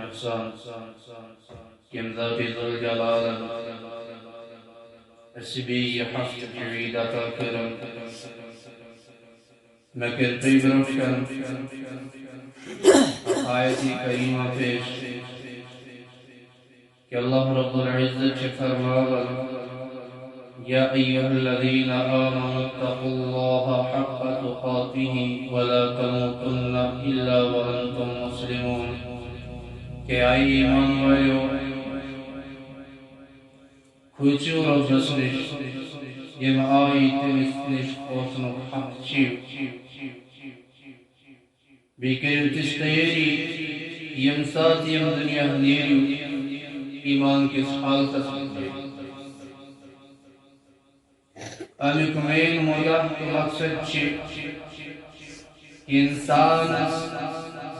احسان M ذات ذوالجلال اسبی حفظ جوید عطا کرم مگر پیبرم آیتی کریمہ پیش کہ اللہ رب العزت فرماوا یا ایہا الذین آمنوا اتقوا اللہ حق تقاته ولا تموتن الا وانتم مسلمون کہ آئی ایمان والو کھوچو ربس نش یم آئی تمس نش پوچنو حق چیو بیکریو تس تیاری یم ساتھ یم دنیا نیریو ایمان کس حالت امیک مین مولا مقصد چی انسان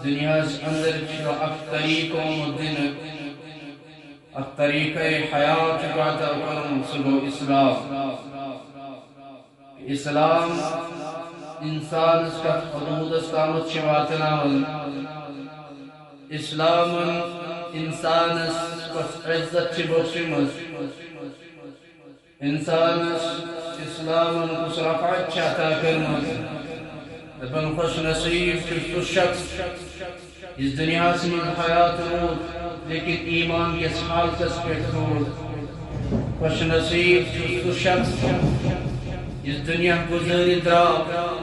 دنیا اندر چھو اک طریقوں مدن اک طریقہ حیات چکاتا کرم سلو اسلام انسان اس کا حدود استامت شواتنا اسلام انسان اس کا عزت چبوشمت انسان اسلام اس رفعت چاہتا کرمت لبن خوش نصیب چلتو شخص اس دنیا سے من حیات رود لیکن ایمان کی اس حالت اس پیٹ رود خوش نصیب چلتو شخص اس دنیا گزاری درا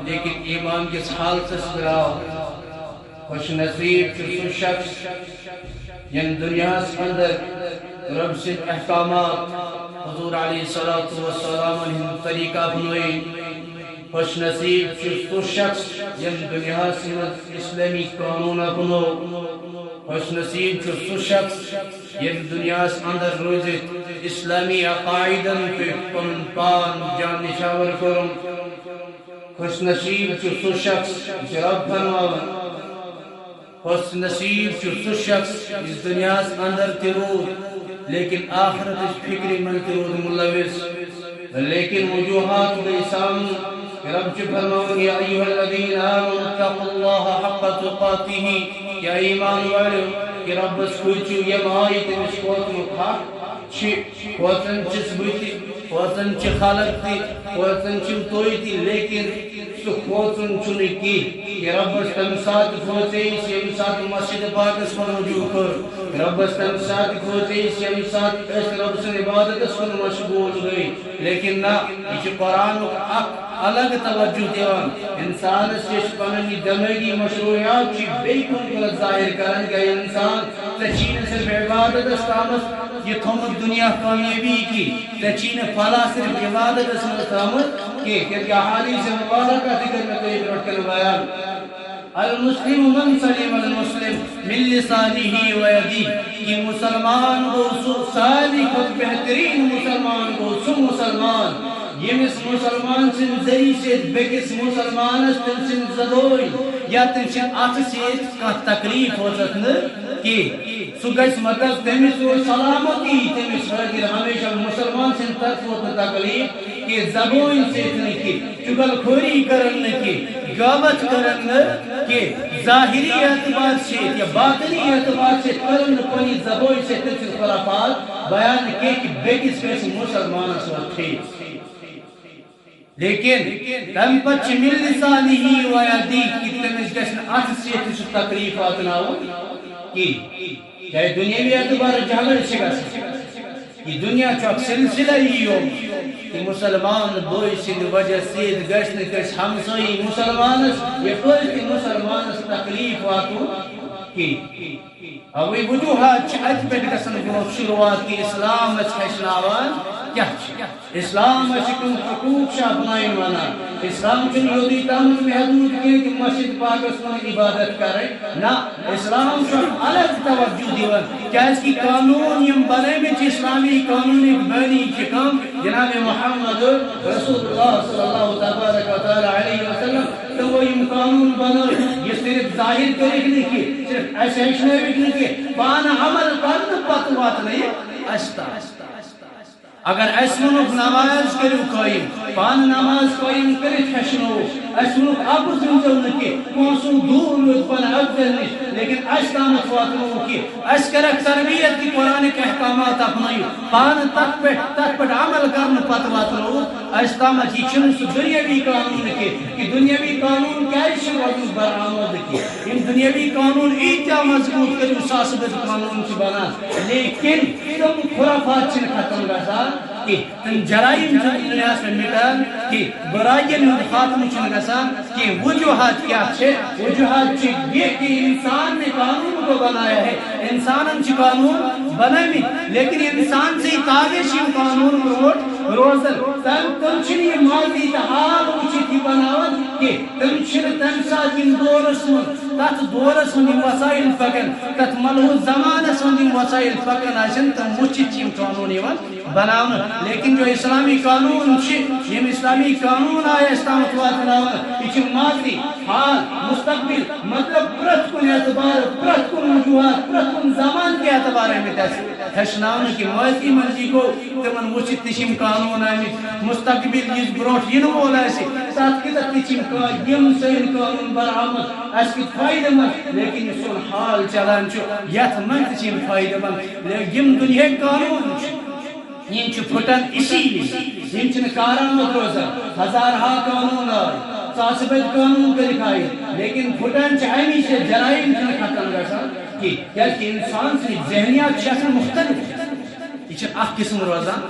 لیکن ایمان کی اس حالت اس درا خوش نصیب چلتو شخص ین دنیا سے اندر رب سے احکامات حضور علیہ السلام علیہ طریقہ بنوئی خوش نصیب چلتو شخص ین دنیا سے اسلامی قانون بنو خوش نصیب چلتو شخص ین دنیا سے اندر روزت اسلامی عقائدن پہ پن پان جان نشاور کرم خوش نصیب چلتو شخص جراب فرماون خوش نصیب چلتو شخص اس دنیا سے اندر ترود لیکن آخرت اس فکری من ترود ملوث لیکن وجوہات بیسام رب فرماؤں یا ایوہ الذین آمنوا اتقوا اللہ حق تقاته یا ایمان والو کہ رب سکوچو یم آیت مسکوت مقحق چی وطن چس بوتی وطن چی خالق تی وطن چی توی تی لیکن سکوتن چنی کی کہ رب استمساد کھوتیس یم ساتھ مسجد پاک اس پر رجوع کر رب استمساد کھوتیس یم ساتھ اس رب سے عبادت اس پر مشغول گئی لیکن نا یہ قرآن حق الگ توجہ دیوان انسان سے پننی دماغی مشروعیات کی بے کنکلت ظاہر کرن گئے انسان تچین صرف عبادت استامت یہ تھومت دنیا کامیابی کی تچین فلا صرف عبادت استامت کہ حدیث مبارکہ ذکر میں قریب رکھ کر بیان المسلم من سلم المسلم من لسانه و یدیه کہ مسلمان کو ساری خود بہترین مسلمان کو سو مسلمان یمس مسلمان سن ذریع سے بیکس مسلمان تم سن زدوئی یا تم سن آتھ سے کا تکلیف ہو سکنے کہ سگس مطلب تمس و سلامتی تمس حاضر ہمیشہ مسلمان سن طرف و تکلیف کہ زبوئی سے اتنی کی چگل کھوری کرن کی غابت کرن کہ ظاہری اعتبار سے یا باطنی اعتبار سے کرن کنی زبوئی سے تمس خرافات بیان کے کہ بیکس پیس مسلمان سو تھے لیکن تم پچ مل لسانی و یدی کہ تمس گشن اتھ سے تس تکلیفات ناو کی چاہے دنیاوی اعتبار جھگڑ شگس یہ دنیا چوک سلسلہ ہی ہو کہ مسلمان بوئی سند وجہ سید گشن کس ہمسائی مسلمان یہ کوئی کہ مسلمان تکلیف واتو کی اوی وجوہات چاہت پہ گسن گروہ شروعات کی اسلام اس حشناوان کیا اسلام اشکن حقوق شاہ بنائیں مانا اسلام چن یودی تامت میں حدود کیے کہ مسجد پاک اس میں عبادت کرے نا اسلام شاہ الگ توجہ دیون کیا اس کی قانون یم بنے میں چی اسلامی قانون ایک بینی چکم جناب محمد رسول اللہ صلی اللہ تبارک و تعالی علیہ وسلم تو وہ یم قانون بنا یہ صرف ظاہر کرنے کی صرف ایسے اشنے بکنے کی بانا عمل کرنے پتوات نہیں اشتا اگر اسمنک نماز کرو قائم پان نماز قائم کرت ہشنو اسمنک اب سمجھو نکی پونسو دور لوگ پن افضل نش لیکن اشتامت واتنو کی اشکرک تربیت کی قرآن کے احکامات اپنائی پان تک پٹ عمل کرن پت واتنو اشتامت یہ چھن سو دنیاوی قانون کی کہ دنیاوی قانون کیا ہے وقت برآمد کی ان دنیاوی قانون ایتیا مضبوط کرو ساسبت قانون کی بنا لیکن تم خرافات چھن ختم گزا کہ تم جرائم دنیا میں مٹان کہ برائین خاتم چھن گزا کہ وجوہات کیا چھے وجوہات چھے یہ کہ انسان نے قانون کو بنایا ہے انسان چھ قانون بنائی لیکن انسان سے تابش یہ قانون روزن تم چھن یہ ماضی تحال اچھی تھی بناون کہ تم چھن تم ساتھ ان دورس من تات دورس من وسائل فکن تات ملہو زمان سن وسائل فکن آشن تم مچھی چیم قانون ایوان بناون لیکن جو اسلامی قانون یم اسلامی قانون آیا اسلامت واتناون یہ ماضی حال مستقبل مطلب پرت کن اعتبار پرت کن وجوہات پرت کن زمان کے اعتبار میں ہشناون کی ماضی مرضی کو تمن وچھت تشیم قانون آمت مستقبل یہ بروٹ یہ وول آسی تات کتت تشیم یم سین قانون برآمد اس کی فائدہ مند لیکن سن حال چلان یت من تشیم فائدہ مند یم دنیا قانون یہ پھٹن اسی لیے یہ کارآمد روزان ہزارہا قانون آئی ساسبت قانون کر دکھائی لیکن پھٹن امی سے جرائم ختم گژھان کہ انسان سے ذہنیات سے مختلف یہ اخ قسم روزان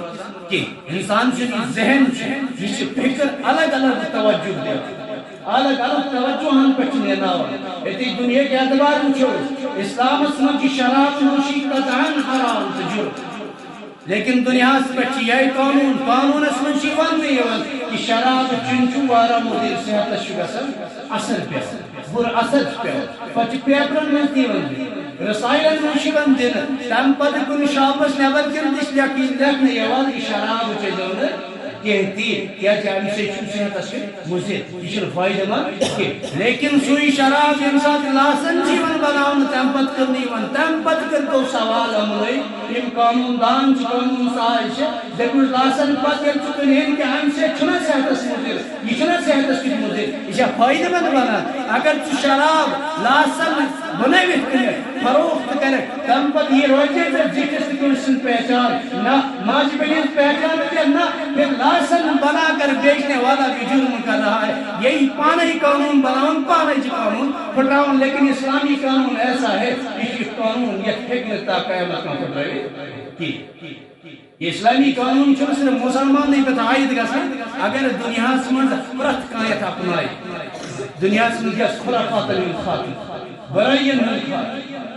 کہ انسان سے ذہن یہ فکر الگ الگ توجہ دے الگ الگ توجہ ہم پہ نینا یہ دنیا کے اعتبار وچھو اسلام من شراب نوشی قطعا حرام تجرب لیکن دنیا پہ یہ قانون اس من ون کہ شراب چن وارا مدیر صحت گھن اثر پہ بر اثر پہ پہ پیپرن من تین رسائلن من دن تم پتہ کن شاپس نبر کن تس لکھنے یہ شراب چیزوں کیا ام سے صحت مضر یہ فائدہ مند لیکن سوئی شراب یم سات لاسن بناؤن تم پتہ کر تم پتہ کر تو سوال عمل یم قانون دان قانون ساز دپ لاسن پتہ کن کہ ام سے چھنا صحت مضر یہ چھنا صحت کت مضر یہ فائدہ مند بنان اگر تو شراب لاسن بنوت کر فروخت کر تم پتہ یہ روزے جس کن پہچان نہ ماج بہن پہچان نہ پھر لاسن بنا کر بیچنے والا بھی جرم کر رہا ہے یہی پانے قانون بناؤں پانے قانون پھٹاؤں لیکن اسلامی قانون ایسا ہے کہ قانون یہ حکمت قیامت کا پھٹ رہے یہ اسلامی قانون چھو صرف مسلمان نہیں پتہ عائد گژھان اگر دنیا من پرت کایت اپنائی دنیا من یس خرافات خاتم برائین خاتم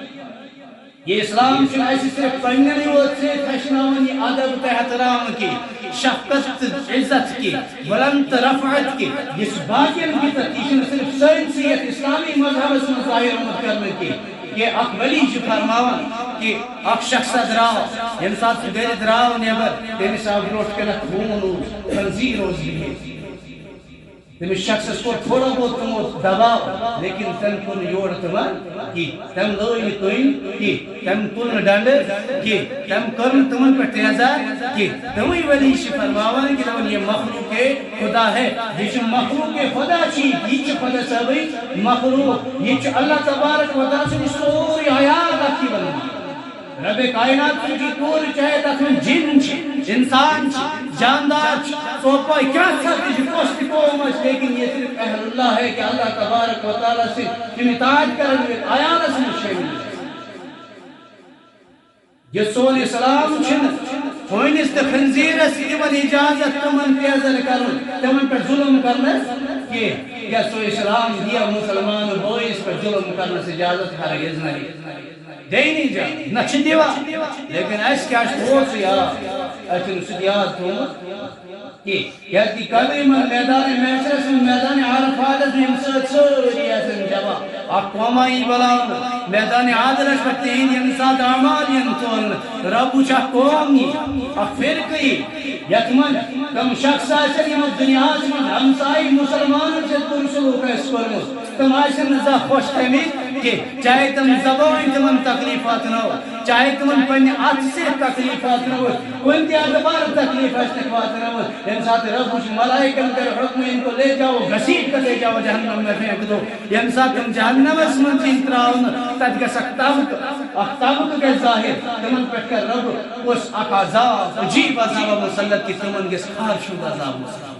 یہ اسلام ایسے صرف پنگنی ہوت سے تشناون یہ ادب احترام کی شفقت عزت کی بلند رفعت کی اس باقین کی تفتیشن صرف سائنسیت اسلامی مذہب سے ظاہر مت کرنے کی کہ اک ولی فرماون کہ اک شخص دراو یم ساتھ گھر دراو نیبر تمس آو بروٹ کنا خون خنزیر روزی تمس شخص کو تھوڑا بہت تمو دباؤ لیکن تم کن یور تمن کہ تم لوئی تین کہ تم کن ڈنڈ کہ تم کرن تمن پر تیزار کہ تمہیں ولی فرماون کہ تمن یہ مخلوق خدا ہے یہ مخلوق خدا چی یہ خدا سبھی مخلوق یہ اللہ تبارک و تعالی سے سوری حیات کی بنی رب کائنات کی پور چاہے تک جن انسان جاندار سوپا کیا ساتھ پوسٹ قومش لیکن یہ صرف اہل اللہ ہے کہ اللہ تبارک و تعالی سے اطاعت کرنے آیات سے شامل یہ سون اسلام چھن ہوئنس تے خنزیرس ایون اجازت تمن پیازر کرن تمن پر ظلم کرنا کہ یا سو اسلام دیا مسلمان بوئیس پر ظلم کرنا سے اجازت ہرگز نہیں دے نہیں جا نہ چھ دیوا لیکن اس کیا ہو سیا اچھن سیاد تو کہ یا کی قبر من میدان محشر سے میدان عرفات میں سوری اسن جوا اقوامای بلا میدان عادلش پتین انسان اعمال ینتون رب چا قومی فرقی یتمن کم شخص آشر یم دنیا میں ہمسائی مسلمان سے ترسلو کا اس کرمس تم آشن نزا خوش تمی کہ چاہے تم زبان تمن تکلیفات نہ ہو چاہے تمن پنی آت سے تکلیفات نہ ہو کن تی ادبار تکلیف اشتقوات نہ ہو یم ساتھ رب خوش ملائکن کر حکم ان کو لے جاؤ گھسیٹ کر لے جاؤ جہنم میں پھینک دو یم ساتھ تم جہنم اس من چین تراؤن تد گس اختابت کے ظاہر تمن پہ کر رب اس اک عذاب عجیب عذاب مسلط کی تمن گس خار شد عذاب مسلط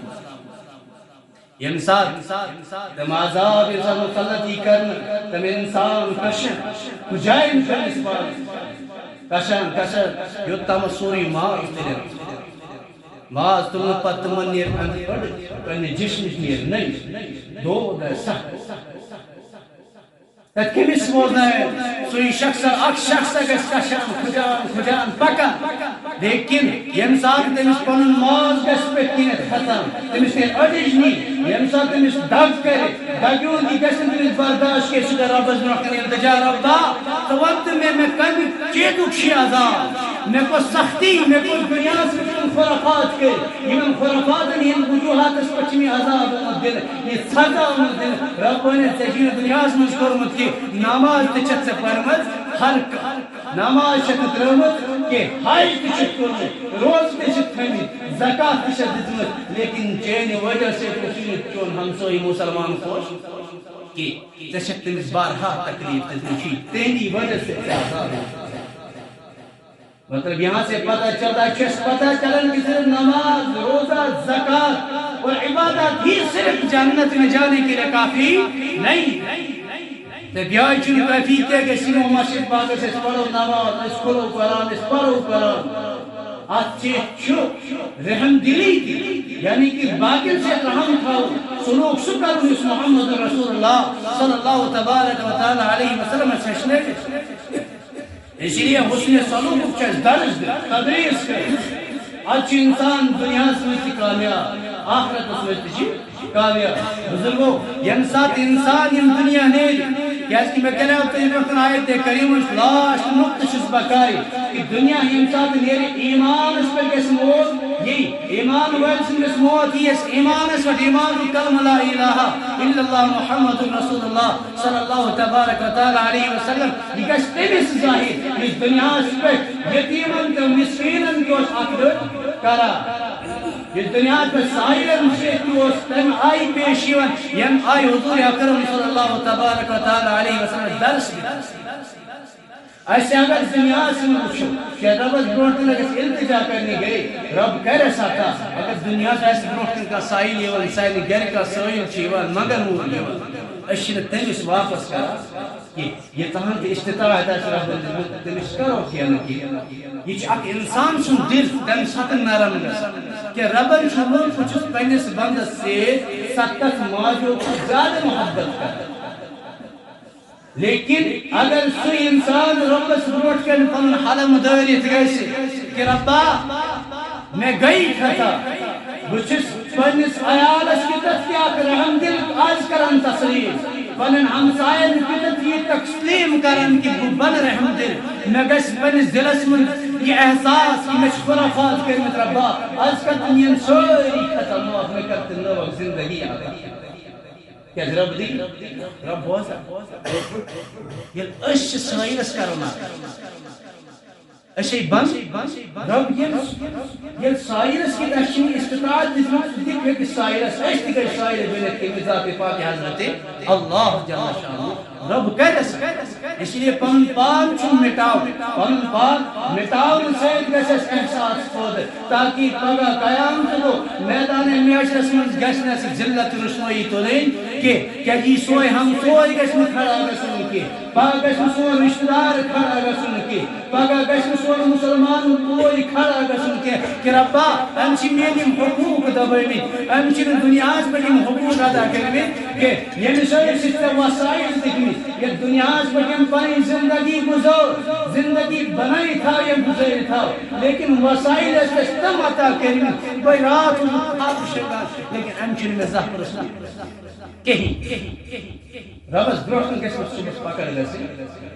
یم ساتھ تم عذاب انسان مسلطی کرن تم انسان کشن کجائن کر اس بار کشن یو تم سوری ماز تیرے ماز تم پت تمن نیر اند پڑ پنی جسم نیر نہیں دو دے سخت کمس بوزنا ہے سوئی شخص اک شخص گس کشان کھجان پکا لیکن یم ساتھ تمس پن ماز گس پہ کنت ختم تمس نے اڈج نہیں یم ساتھ تمس دگ کرے دگیون کی گسن تمس برداشت کے سکر ربز برکن التجا ربا تو وقت میں کم چیدو کشی عذاب میں کو سختی میں کو دنیا سے خرافات کے یہ خرافات نے ان وجوہات اس پچمی عذاب دل یہ سزا دل رب نے تجین دنیا سے مذکورمت کی نماز تچت سے پرمت ہر نماز شکت ترمت کہ حج تچت کرمت روز تچت تھمت زکاة تچت دزمت لیکن چین وجہ سے پسینت چون ہمسوئی مسلمان خوش کہ تشکت تمس بارہا تکلیف تجنشی تینی وجہ سے عذاب مطلب یہاں سے پتہ چلتا ہے کس پتہ چلن کی صرف نماز روزہ زکاة اور عبادت ہی صرف جنت میں جانے کے لیے کافی نہیں تو بیائی چنی کافی کیا کہ سنو مسجد باغ سے پڑھو نماز اس کھلو قرآن اس پڑھو قرآن اچھے چھو رحم دلی تھی یعنی کہ باقی سے رحم تھاو سلوک سکر اس محمد رسول اللہ صلی اللہ تبارک و تعالی علیہ وسلم سشنے اس لیے حسن سلوک چیز درج دے تدریس کرے اچھ انسان دنیا سمجھتی کامیاب آخرت سمجھتی کامیاب بزرگو یم ساتھ انسان یم دنیا نہیں کیس کی میں کہنے ہوتا ہے وقت آیت کریم لاش نقطشس بکاری کہ دنیا یم ساتھ نیرے ایمان اس پر کس موت یہ ایمان ویلس کس موت یہ ایمان اس پر ایمان کلم لا الہ الا اللہ محمد رسول اللہ صلی اللہ تبارک و تعالی علیہ وسلم لکش تیمیس ظاہر اس دنیا اس پر یتیمن تو مسکینن کو اکدر کرا اس دنیا پر سائرن سے تو تم آئی پیشیون یم آئی حضور اکرم صلی اللہ تبارک و تعالی علیہ وسلم درس ایسے اگر دنیا سے مجھو کہ رب برونٹن اگر التجا کرنے گئے رب کہہ رہا ساتا اگر دنیا سے ایسے برونٹن کا سائل یوان سائل گر کا سوئل چیوان مگر مور یوان اشن تیمیس واپس کرا کہ یہ تہاں کی استطاعت ہے رب تیمیس کرو کیا نکی یہ چاک انسان سن دل تم ستن نرم نس کہ ربن شمول کچھ پینس بندس سے ستت ماجو زیادہ محبت کر لیکن اگر سوئی انسان رب سبروٹ کے پن حلم داریت گئے کہ ربا میں گئی کھتا بچس پنس عیالس کی تسکیات رحم دل آج کرن تصریف پنن ہمسائن کی تسکیات تقسلیم کرن کی بن رحم دل میں گس پنس دلس من یہ احساس کی مجھ خرافات کرمت ربا آج کل دنیا سوری ختم ہوا میں کرتے نو زندگی آگا کیا رب دی رب بوزا یہ اش سائرس کرونا اشی بند رب یہ سائرس کی اشی استطاعت دیکھ ہے کہ سائرس اشتی کا سائر بلد کے مزاد پاک حضرت اللہ جل شانہ رب کہہ رہا اس لیے پن پاک چون مٹاؤ پن پاک مٹاؤ سید گشس احساس خود تاکہ پگا قیام کرو میدان میاشرس من گشنے سے ذلت رسوئی تو لیں کہ کیا جی سوئے ہم سوئے گشن کھڑا گشن کے پاگا گشن سوئے رشتدار کھڑا گشن کے پاگا گشن سوئے مسلمان کوئی کھڑا گشن کے کہ ربا امچی میلیم حقوق دبائیمی امچی دنیا پر ہم حقوق ادا کرمی کہ یہ نشائی ستر وسائل دکھمی یہ دنیا پر ہم پانی زندگی گزار زندگی بنائی تھا یا گزاری تھا لیکن وسائل استم عطا کرمی کوئی رات و خواب شکار لیکن امچی میں زہر رسول کہیں ربس برونٛہہ کُن گژھِ نہٕ صُبحس پکڑ گژھٕنۍ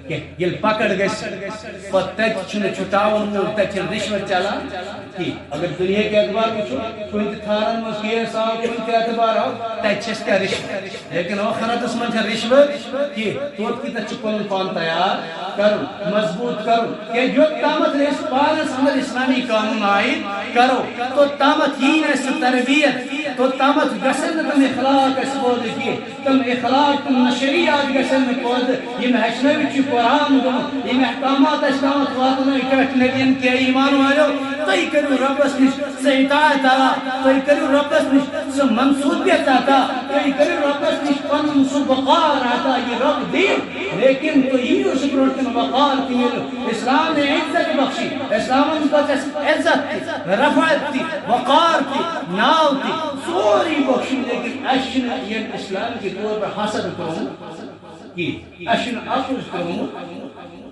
کینٛہہ ییٚلہِ پکڑ گژھِ پتہٕ تتہِ چھُنہٕ چھُٹاوُن وول تتہِ چھِ رِشوت چلان کینٛہہ اگر دُنیاہٕکۍ اعتبار وٕچھو کُنہِ تہِ تھانن منٛز کیس آو کُنہِ تہِ اعتبار آو تتہِ چھِ أسۍ کیٛاہ رِشوت لیکن ٲخرتس منٛز چھےٚ رِشوت کینٛہہ توٚت کۭتیاہ چھُ پنُن پان تیار کرُن مضبوٗط کرُن کیٛازِ یوٚت تامتھ أسۍ پانس اندر اسلامی قانون عایِد کرو توٚت تامتھ یی نہٕ اَسہِ تربیت توٚت تامتھ گژھن نہٕ تِم اخلاق اَسہِ پٲدٕ کینٛہہ تِم اخلاق تِم نشریات گژھن نہٕ پٲدٕ یِم ہیٚچھنٲوِتھ چھُ قرآن گوٚمُت یِم احکامات اَسہِ تامتھ واتنٲوِتھ پٮ۪ٹھ نبیَن کینٛہہ ایمان والیو تُہۍ کٔرِو رۄبس نِش سۄ اطاعت عطا تُہۍ کٔرِو رۄبس نِش سۄ منصوٗبیت عطا تُہۍ کٔرِو رۄبس نِش پنُن سُہ وقار عطا یہِ رۄب دِیِو لیکن تُہۍ یِیِو سُہ برونٛٹھ کُن وقار تہِ مِلِو اسلام نے عزت بخشی اسلامن دِژ اَسہِ عزت تہِ رفعت تہِ وقار تہِ ناو تہِ سورُے بخشی لیکن اَسہِ چھُنہٕ ییٚلہِ اسلام کہِ طور پر حسد ترٛوومُت کینٛہہ اَسہِ چھُنہٕ اَپُز ترٛوومُت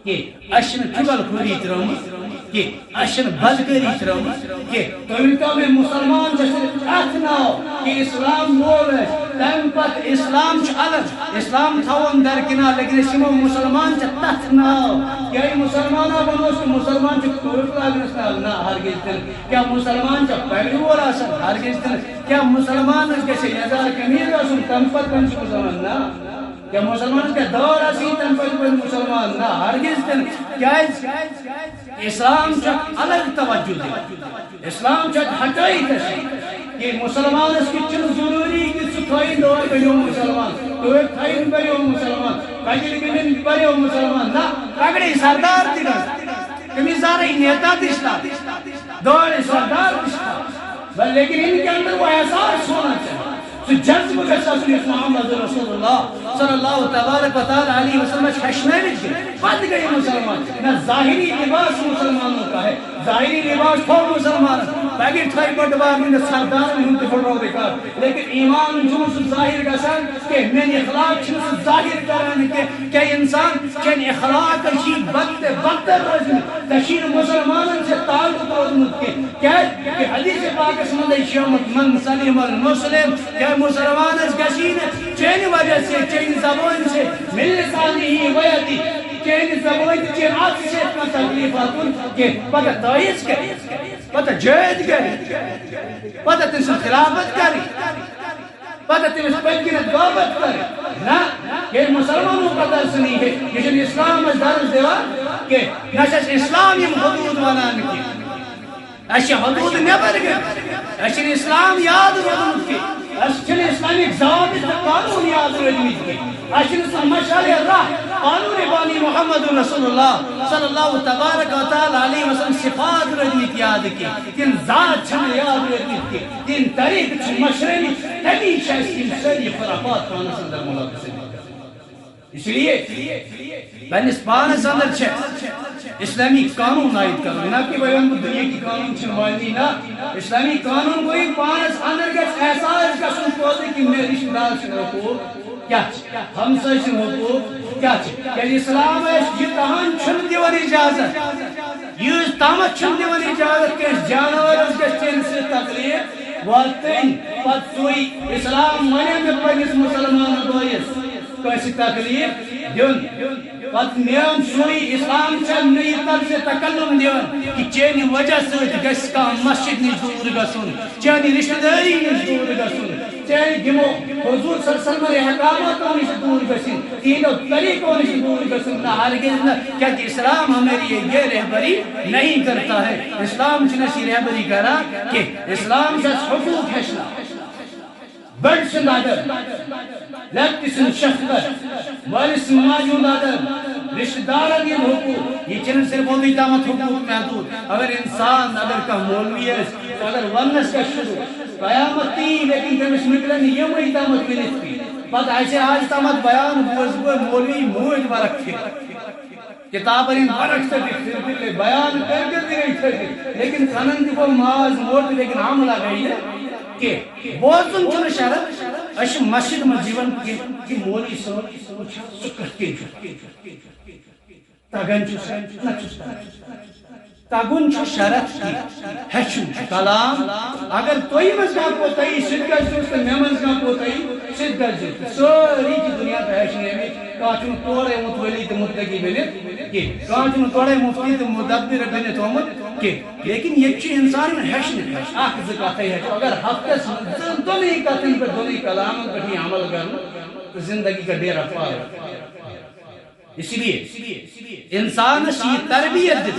کینٛہہ اَسہِ چھُنہٕ چُغل خوری ترٛٲومٕژ کینٛہہ اَسہِ چھُنہٕ بدکٲری ترٛٲومٕژ کینٛہہ تُہۍ ؤنۍتو مےٚ مُسلمان چھِ صرف اَتھ ناو کہِ اسلام وول اَسہِ تَمہِ پتہٕ اسلام چھُ الگ اسلام تھاوون درکنار لیکن أسۍ یِمو مُسلمان چھِ تتھ ناو کیٛازِ مُسلمانا وَنوس کہِ مُسلمان چھُ ٹوپہِ لاگنس ناو نہ ہرگز تہِ نہٕ کیٛاہ مُسلمان چھا پگڑِ وول آسان ہرگز تہِ نہٕ کیٛاہ مُسلمانس گژھِ یزار قمیٖض آسُن تمہِ پتہٕ کٔمۍ چھُ مُسلمان نہ کیا مسلمان کیا دور آسی تم پر مسلمان نہ ہرگز تن کیاز اسلام چھ الگ توجہ دے اسلام چھ ہٹائی تسی کہ مسلمان اس کی چھ ضروری کہ سکھائی دور بنو مسلمان تو تھائی بنو مسلمان کاجل گنن بنو مسلمان نہ پگڑی سردار تھی کمیزار نیتا دشتا دور سردار دشتا لیکن ان کے اندر وہ احساس ہونا چاہیے سُہ جذبہٕ گژھِ آسُن یُس محمد رسول اللہ صلی اللہ تبارک و تعالیٰ علیہ وسلم ہیٚچھنٲوِتھ گٔے پتہٕ گٔے مُسلمان نہ ظاہری لباس مسلمانوں کا ہے ظاہری لباس تھوٚو مُسلمانن پگہٕ تھٲے بٔڑبار نِنہٕ سردارن ہُنٛد تہِ پھٕٹرو رِکارڈ لیکن ایمان چھُنہٕ سُہ ظٲہِر گژھان کینٛہہ میٲنۍ اخلاق چھِنہٕ سُہ ظٲہِر کران کینٛہہ کیٛاہ انسان چٲنۍ اخلاق چھِ بد تہِ بدتر روزمٕتۍ ژےٚ چھُے نہٕ مُسلمانن سۭتۍ تعلق روٗدمُت کینٛہہ کیٛازِ کہِ حدیث پاکس منٛزے چھُ آمُت من سلیم المسلم مسلمانس گژھی نہٕ چٲنہِ وجہ سۭتۍ چٲنہِ زبٲنۍ سۭتۍ مِل لسانہِ ویدی چٲنہِ زبٲنۍ تہٕ چٲنۍ اتھٕ سۭتۍ کانٛہہ تکلیٖف واتُن کینٛہہ پتہٕ تٲیٖز کرِ پتہٕ جٲد کرِ پتہٕ تٔمۍ سٕنٛز خلافت کرِ پتہٕ تٔمِس پٔتۍ کِنٮ۪تھ غٲبت کرِ نہ ییٚلہِ مُسلمانو قدر سُنی ہے یہِ چھُنہٕ اسلام اَسہِ درس دِوان کینٛہہ نہ چھِ اَسہِ اسلام یِم حدوٗد ونان کینٛہہ اَسہِ چھِ حدوٗد نٮ۪بر گٔمٕتۍ اَسہِ چھُنہٕ اسلام یاد روٗدمُت کینٛہہ اَسہِ چھِنہٕ اسلامِک ضوابط تہٕ قانوٗن یاد روٗدمٕتۍ کینٛہہ اَسہِ چھُنہٕ سُہ مشعل راہ قانوٗن بانی محمد رسول اللہ صلی اللہ تبارک و تعالیٰ علیہ وسلم صفات روٗدمٕتۍ یاد کینٛہہ تِم ذات چھِنہٕ یاد روٗدمٕتۍ کینٛہہ تِم طریٖقہٕ چھِ مشرٲومٕتۍ تمی چھِ اَسہِ تِم سٲری خرافات پانس اندر مُلوث اس لیے پننس پانس اندر چھِ اسلامی قانون عائد کرُن نہ کہ بہٕ ونہٕ دُنیا کی قانون چھِنہٕ ماننی نہ اسلامی قانون گوٚو پانس اندر گژھِ احساس گژھُن پٲدٕ کہ مےٚ رشتہٕ دار سٕنٛدۍ حقوٗق کیٛاہ چھِ ہمساے سٕنٛدۍ حقوٗق کیٛاہ چھِ کیٛازِ اسلام اَسہِ یہِ تہن چھُنہٕ دِوان اجازت یۭژ تامتھ چھُنہٕ دِوان اجازت کٲنٛسہِ جانورس گژھِ چٲنۍ سۭتۍ تکلیٖف واتٕنۍ پتہٕ سُے اسلام ونے مےٚ پننِس مُسلمان بٲیِس کٲنٛسہِ تکلیٖف دیُن پتہٕ میون سُے اسلام چھنہٕ مےٚ یہِ طرزِ تکلُم دِوان کہ چٲنہِ وجہ سۭتۍ گژھِ کانٛہہ مسجد نِش دوٗر گژھُن چٲنہِ رشتہٕ دٲری نِش دوٗر گژھُن چٲنہِ یِمو حضوٗر صلی اللہ علیہ وسلم احکاماتو نِش دوٗر گژھِنۍ تِہنٛدیو طریٖقو نِش دوٗر گژھُن نہ ہرگز نہٕ کیٛازِ اسلام ہماری یہ رہبری نہیں کرتا ہے اسلام چھُنہٕ اَسہِ یہِ رہبری کران کینٛہہ اسلام چھُ اَسہِ حقوٗق ہیٚچھناوان بڑٕ سُنٛد ادب لۄکٹہِ سٕنٛز شفقت وٲلِس سٕنٛز ماجہِ ہُنٛد ادب رشتہٕ دارن ہٕنٛدۍ حقوٗق یہِ چھِنہٕ صرف اوٚتُے تامتھ حقوٗق محدوٗد اگر انسان اگر کانٛہہ مولوی آسہِ اگر وننس گژھِ شروٗع قیامت تی لیکن تٔمِس مِکلن نہٕ یِمٕے تامتھ ؤنِتھ کینٛہہ پتہٕ آسہِ آز تامتھ بیان بوٗزٕ بہٕ مولوی موٗدۍ ورق کھٮ۪تھ کتابن ہٕنٛدۍ ورق ژٔٹِتھ بیان کٔرِتھ تہِ گٔے ژٔٹِتھ لیکن کھنن تہِ گوٚو ماز موٹ لیکن عملہ گٔے نہٕ کینٛہہ بوزُن چھُنہٕ شرط أسۍ چھِ مسجد منٛز یِوان کہِ مولوی صٲب سُہ کِتھ کٔنۍ چھُ تگان چھُس نہ چھُس تگن شرط کی ہچن کلام اگر توئی مز کا کوتائی سد گژھِ تو مے مز کا کوتائی سد گژھِ ساری دنیا ہچنے میں کانچن تورے متولی تو متقی بنت کہ کانچن تورے مفتی تو مدبر بنت ہومت کہ لیکن یہ انسان ہچن اخ ز کتھے ہچ اگر ہفتس دونوں کتھن پہ دونوں کلام پہ عمل کرنا تو زندگی کا ڈیرا پار اس لیے انسان کی تربیت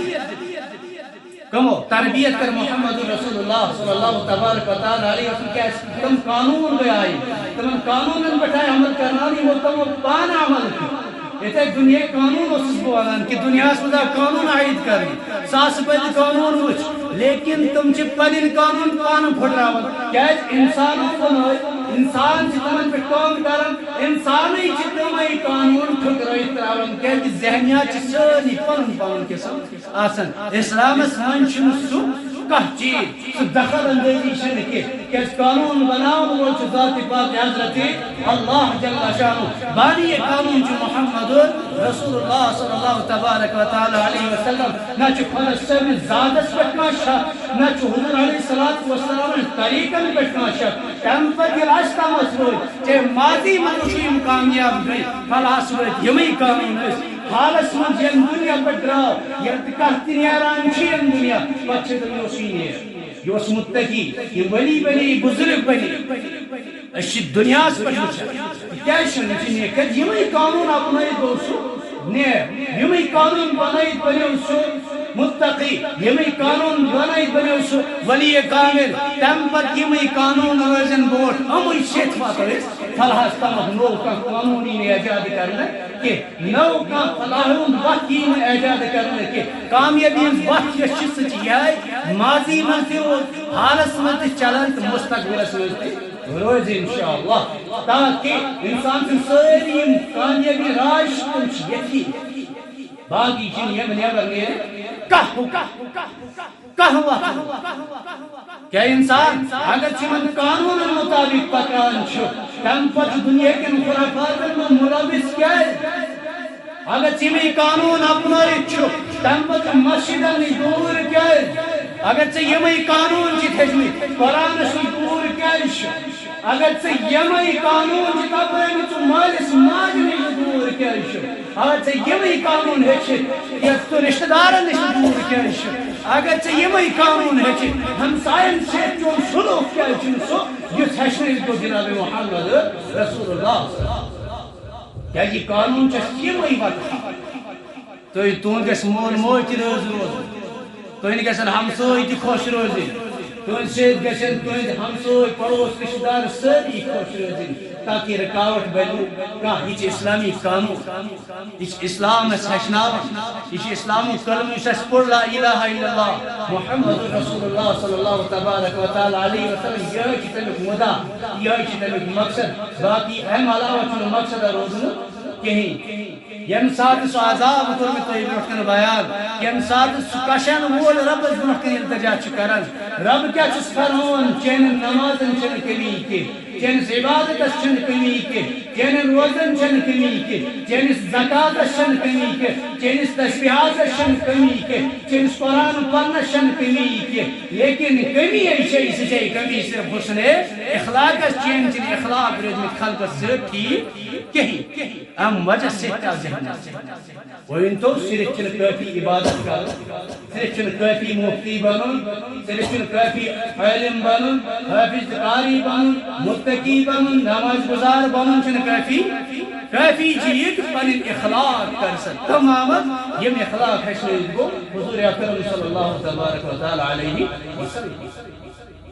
کمو تربیت کر محمد رسول اللہ صلی اللہ تبارک و تعالی علیہ وسلم کیا تم قانون لے آئی تم قانون بٹھائے عمل کرنا نہیں وہ تم پان عمل کی یہ دنیا قانون اس بولان کہ دنیا سے قانون عائد کریں ساس پہ قانون وچ لیکن تم چھ پنن قانون پان پھٹراون کیا انسان انسان تمن پہ کام کرن انسان تمے قانون ٹھکرائت تراون کیا ذہنیات ساری پن پن قسم آسن اسلام من سہ چیز سہ دخل اندازی کہ قانون بناون وول ذات پاک حضرت اللہ جل شانہ بانی یہ قانون محمد رسول اللہ صلی اللہ تبارک و تعالی علیہ وسلم نہ خدا ذاتس پہ نہ حضور علیہ الصلوۃ والسلام طریقن پہ شک تم پر یہ راستہ مسلوج چاہے ماضی منشیم کامیاب گئی فلاس ورت یمی قانون حالس من یم دنیا پہ درو یہ کہتی نیران چین دنیا پچھے دنیا یہ متقی یہ ولی بنی بزرگ بنی اس دنیا پہ کیا کہ یمی قانون اپنائت دوستو نیر یمی قانون بنائت بنیو سو متقی یمی قانون بنائت بنیو سو ولی کامل تم پر یمی قانون روزن بوٹ امی شیط فاتویس فلاحس تمت نو کا قانونی نے ایجاد کرنے کہ نو کا فلاحون وقتی نے ایجاد کرنے کہ کامیابی وقت یہ چیز چیئے ماضی منتی ہو حالس منتی چلن مستقبل سمجھتے روز انشاءاللہ تاکہ انسان سے ساری کامیابی راش کنچ یکی باقی چین یہ نیبر نہیں کہوا کیا انسان اگر چمن قانون مطابق پکان چھو تم پر دنیا کے خرافات میں ملابس کیا ہے اگر چمی قانون اپنائی چھو تم پر مسجدن دور کیا ہے اگر چھ یمی قانون چھ تھجمی قرآن سے دور کیا ہے اگر چھ یمی قانون چھ تبرین چھ مالس ماجنی دور کیا ہے اگر چھ یمی قانون ہے چھ یہ تو رشتہ دارن دور کیا ہے اگر چھ یمی قانون ہے چھ ہم سائن سے جو سلوک کیا ہے سو یہ ہشنی کو جناب محمد رسول اللہ کیا یہ قانون چھ یمی وقت تو یہ تون کے سمون موچ روز روز تو ان گژھن ہمسوئی تہ خوش روزن تہند سۭتۍ گژھن تہند ہمسوئی پڑوس رشتہ دار سٲری خوش روزن تاکہ رکاوٹ بنو کانٛہہ یہ اسلامی قانون یہ اسلام اس ہچناوان یہ اسلامی کلمہ یس اس پڑھ لا الہ الا اللہ محمد رسول اللہ صلی اللہ تبارک و تعالی علیہ وسلم یہ تمیک مدعا یہ تمیک مقصد باقی اہم علاوہ مقصد روزن کہیں یم سات سو عذاب تو میں تو برکن بیان یم سات سو کشن وول رب برکن التجا چھ کرن رب کیا چھ فرمون چین نمازن چن کمی کے چین عبادت چن کمی کے چین روزن چن کمی کے چین زکات چن کمی کے چین تسبیحات چن کمی کے چین قرآن پڑھنا چن کمی کے لیکن کمی ہے چیز سے کمی صرف حسن اخلاق چین چن اخلاق رج میں خلق سے ٹھیک کہیں ام وجہ سے وین تو صرف چن کافی عبادت کر صرف چن کافی مفتی بنن صرف چن کافی عالم بنن حافظ قاری بنن متقی بنن نماز گزار بنن چن کافی چیز پن اخلاق کر سک تمام یم اخلاق ہے کو حضور اکرم صلی اللہ تبارک و تعالی علیہ وسلم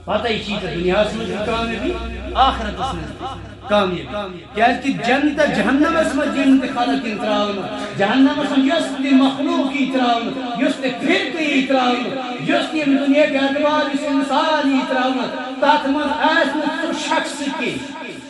پتہ یہ چیز دنیا میں کامیابی آخرت میں کامیابی کیا کہ جنت جہنم میں جنت خلق تراون جہنم میں یس مخلوق تراون یس فرقی تراون یس دنیا کے اعتبار اس انسان تراون تات من اس شخص کی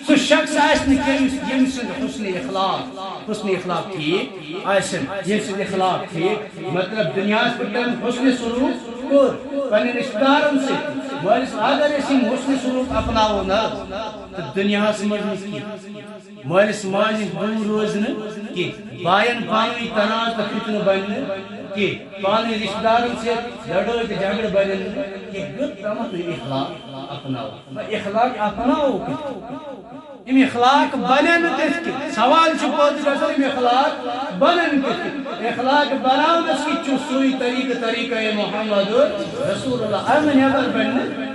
سو شخص آسن یم سن حسن اخلاق ٹھیک آسن یم سن اخلاق ٹھیک مطلب دنیا پر حسن سلوک کور پنن رشتہ دارن سے مالس اگر اس حسن سلوک اپناو نا تو دنیا سے مالس ماجہ دور روزن کہ بائن پانوی تناز تو فتنہ بننے کہ پانے رشتہ دارن سے لڑائی تو جھگڑ بنن کہ یوت تامت اخلاق اپناو اخلاق اپناو یم اخلاق بنن کس کی سوال چھ پوت گژھان یم اخلاق بنن کس کی اخلاق بناونس کی چھ سوئی طریقہ محمد رسول اللہ امن نظر بنن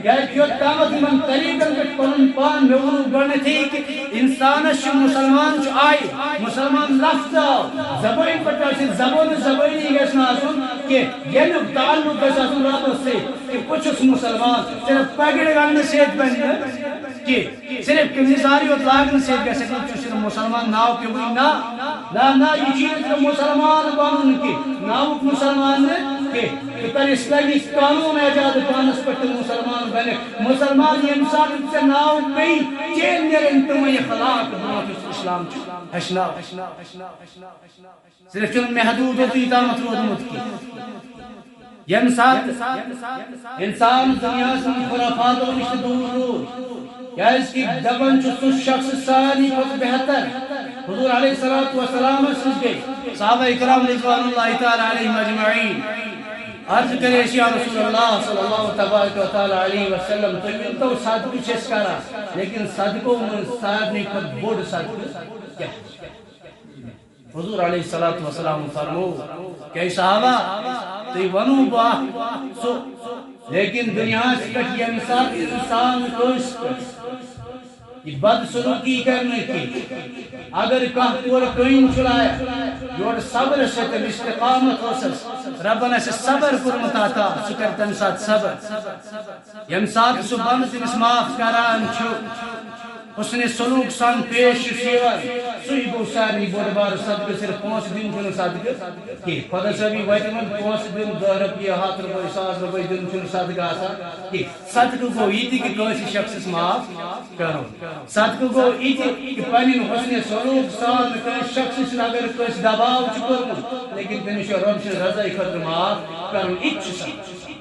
یا یوت تامت من طریقن پہ پن پان مے ونو گۄڈنیتھٕے کہ انسانس چھ مسلمان چھ آئی مسلمان لفظ آو زبان پہ زبانی گژھِ نہٕ آسُن کہ ییٚمیُک تعلق گژھِ آسُن راتس سۭتۍ کہ بہٕ چھُس مسلمان صرف پگڑ گنڈنہٕ سۭتۍ بنہِ نہٕ کہ صرف قمیضار یوت لاگنہٕ سۭتۍ گژھِ نہٕ ژٕ چھُکھ مسلمان ناو پیوٚوٕے نہ یہِ چھی نہٕ ژےٚ مسلمان بنُن کہ ناوُک مسلمان نہٕ کہ کر اسلامی قانون ایجاد پانس پہ مسلمان بنے مسلمان یم سات ژےٚ ناو پی چین نیرن تمے اخلاق اسلام ہشناو صرف چھ محدود تامت روزمت کی یم سات انسان دنیا سے خرافاتو نش دور روز کیاز کہ دپان چھ سہ شخص ساری کھۄتہٕ بہتر حضور علیہ الصلوۃ والسلام سۭتۍ گٔے صحابہ اکرام رضوان اللہ تعالی علیہم اجمعین عرض کرے یا رسول اللہ صلی اللہ تبارک و تعالی علیہ وسلم تو تو صدقہ چھس کرا لیکن صدقوں میں سارے کھۄتہٕ بوڑ صدقہ کیا حضور علیہ الصلوۃ والسلام فرمو کہ صحابہ تو ونو با سو لیکن دنیا پہ یم سات انسان کوس یہ بد سلوکی کرنے کی اگر کانٛہہ تور کٔنۍ چلایا یور صبر سے تم استقامت ہوسس ربن سے صبر کورمت عطا سہ کر تمہ سات صبر یم سات سہ بند تمس معاف کران چھ حسن سلوک سان پیش شیوان سوئی گو سارنی بوڑ بار صدقہ صرف 5 دن چھن صدقہ کہ خدا صاحبی وائتمن 5 دن 10 روپیہ 100 روپیہ 100 روپیہ دن چھن صدقہ آسان کہ صدقہ گو یہ کہ کٲنٛسہِ شخصس معاف کرو صدقہ گو یہ کہ پنن حسن سلوک سان کٲنٛسہِ شخصس اگر کٲنٛسہِ دباو چھ کوٚرمُت لیکن تٔمِس چھُ رۄب سٕنٛدِ رضایہِ خٲطرٕ معاف کرُن یہِ تہِ چھُ صدقہ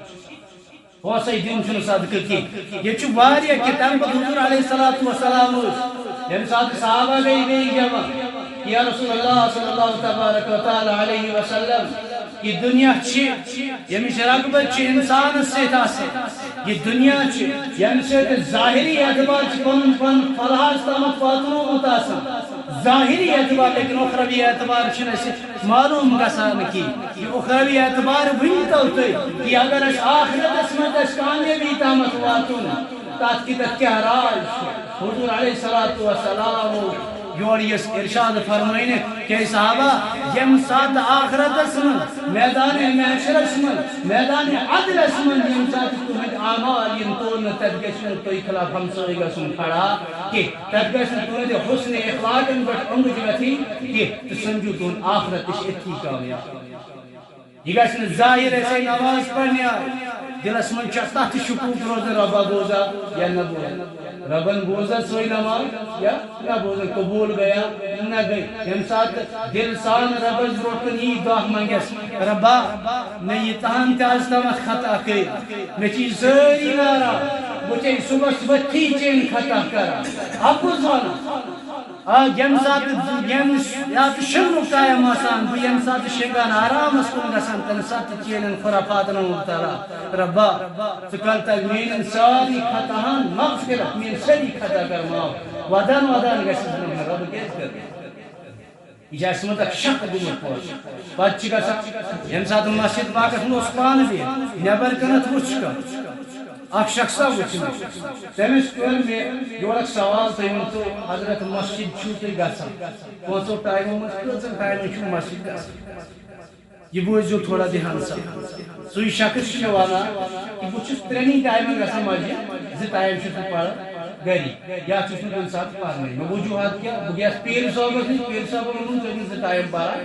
پونسے دن چھُ صدقہ کی یہ چھ واریاہ کہ تم حضور علیہ الصلوۃ والسلام یم سات صحابہ گئی جمع یا رسول اللہ صلی اللہ تبارک و تعالی علیہ وسلم یہ دنیا چھ یمچ رغبت چھ انسان سۭتۍ آسان یہ دنیا چھ یم سۭتۍ ظاہری اعتبار چھ پن فلاحس تامت واتنومت آسان ظاہری اعتبار لیکن اخروی اعتبار چھنہ اسہ معلوم گژھان کی یہ اخروی اعتبار ونتو تھی کہ اگر اس آخرتس مز کامیابی تامت واتن تات کی کیا راز حضور علیہ الصلوۃ والسلام یور یس ارشاد فرمائنے کہ صحابہ یم سات آخرتس من میدان محشرس من میدان عدلس من یم سات تہند اعمال یم تون تت گژھن تُہۍ خلاف ہمساے گژھُن کھڑا کہ تت گژھن تہند حسن اخلاقن پٮ۪ٹھ اونگج گژھٕنۍ کہ تہٕ سمجھو تہند آخرت تہِ چھِ أتھی کامیاب یہ گژھِ نہٕ ظاہر ایسے نماز پڑھنے دلس من تتھ شکوک روزان ربا بوزا یا نہ بوزا ربن بوزا سوئی نماز یا نہ بوزا قبول گیا نہ گئی یم سات دل سان ربس برونٛٹھ کن یہ دعا منگس ربا میں یہ تہن تاز تامت خطا کر میں چی ساری نارا بچے صبح تی چین خطا کرا اپوز وانا یم سات شنگنُک ٹایم آسان بہ یم سات شنگان آرامس کن گژھان تمہ سات چینن خرافاتن مبتلا ربا ژٕ کر تگ میٲنٮ۪ن ساری خطاہن مغفرت میٲنۍ سٲری خطا کر معاف ودان گژھس بہٕ رب کیٛازِ کر یہ چھ اسہِ شک گوٚمُت پوش پتہٕ چھِ گژھان ییٚمہِ ساتہٕ مسجد پاکس منٛز اوس پانہٕ بِہِتھ نٮ۪بر کٔنتھ وٕچھ کانٛہہ اکھ شخصا وٕچھ مےٚ تٔمِس کٔر مےٚ یورُک سوال تُہۍ ؤنۍتو حضرت مسجد چھُو تُہۍ گژھان 5 ٹایمو منٛز کۭژن ٹایمن چھُو مسجد گژھان یہ بوٗزِو تھوڑا دھیان سان سُے شخص چھُ مےٚ ونان کہ بہٕ چھُس 3 ٹایمن گژھان مسجد 2 ٹایم چھُس بہٕ پران گری یا چھُس نہٕ کُنہِ ساتہٕ پرنے مےٚ وجوہات کیٛاہ بہٕ گٔیس پیٖر صٲبس نِش پیٖر صٲبن ووٚنُن ژٕ ٲسۍ 2 ٹایم پران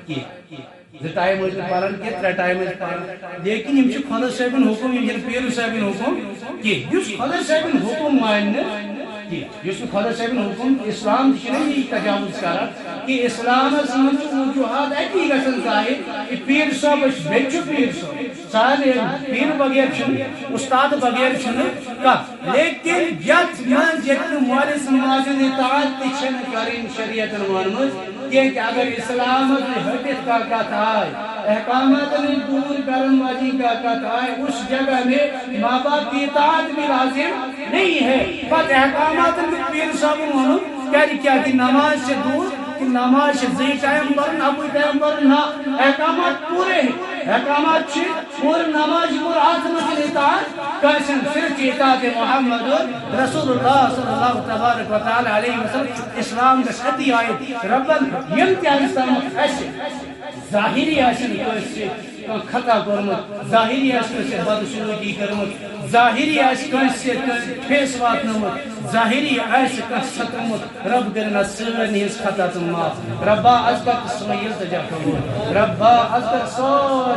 کینٛہہ 2 ٹایم ٲسۍ نہٕ پران کینٛہہ 3 ٹایم ٲسۍ پران لیکن یم چھِ خۄدا صٲبِن حُکُم یم چھِنہٕ پیٖر صٲبِن حُکُم کینٛہہ یُس خۄدا صٲبِن حُکُم مانہِ نہٕ کینٛہہ یُس نہٕ خۄدا صٲبِن حُکُم اسلام تہِ چھُنہ یی تجاوُز کران کہ اسلامس منٛز چھِ وجوہات اتی گژھان ظاہر کہ پیٖر صٲبس بیٚیہِ چھُ پیٖر صٲب سارے پیٖر بغیر چھُنہٕ اُستاد بغیر چھُنہٕ کانٛہہ لیکن یتھ منٛز ییٚتہِ نہٕ مٲلِس ماجہِ ہٕنٛز اطاعت تہِ چھنہٕ کرٕنۍ شریعتن ووٚنمُت کہ اگر اسلام ہٹت کا کت آئے احکامات دور کرن والی کا کت آئے اس جگہ میں ماں باپ کی اطاعت بھی لازم نہیں ہے. پت احکامات پیر صاحب ونو کیا کہ نماز سے دور کہ نماز سے زی ٹائم برن ابو ٹائم برن نا احکامات پورے ہیں احکامات سے پورے نماز پور آسمت اطاعت کیسن صرف اطاعت محمد رسول اللہ صلی اللہ تبارک و تعالی علیہ وسلم اسلام کا صدی آیت ربن یمتیان اسلام ایسے ظاہری آسن کوئی خطا کرمت ظاہری آسن سے بدسلوکی کرمت ظاہری آسن سے فیس واتنمت ظاہری آسن ستمت رب کرنا سرنی اس خطا تم معاف ربا از تک سوئی التجا قبول ربا از تک سوئی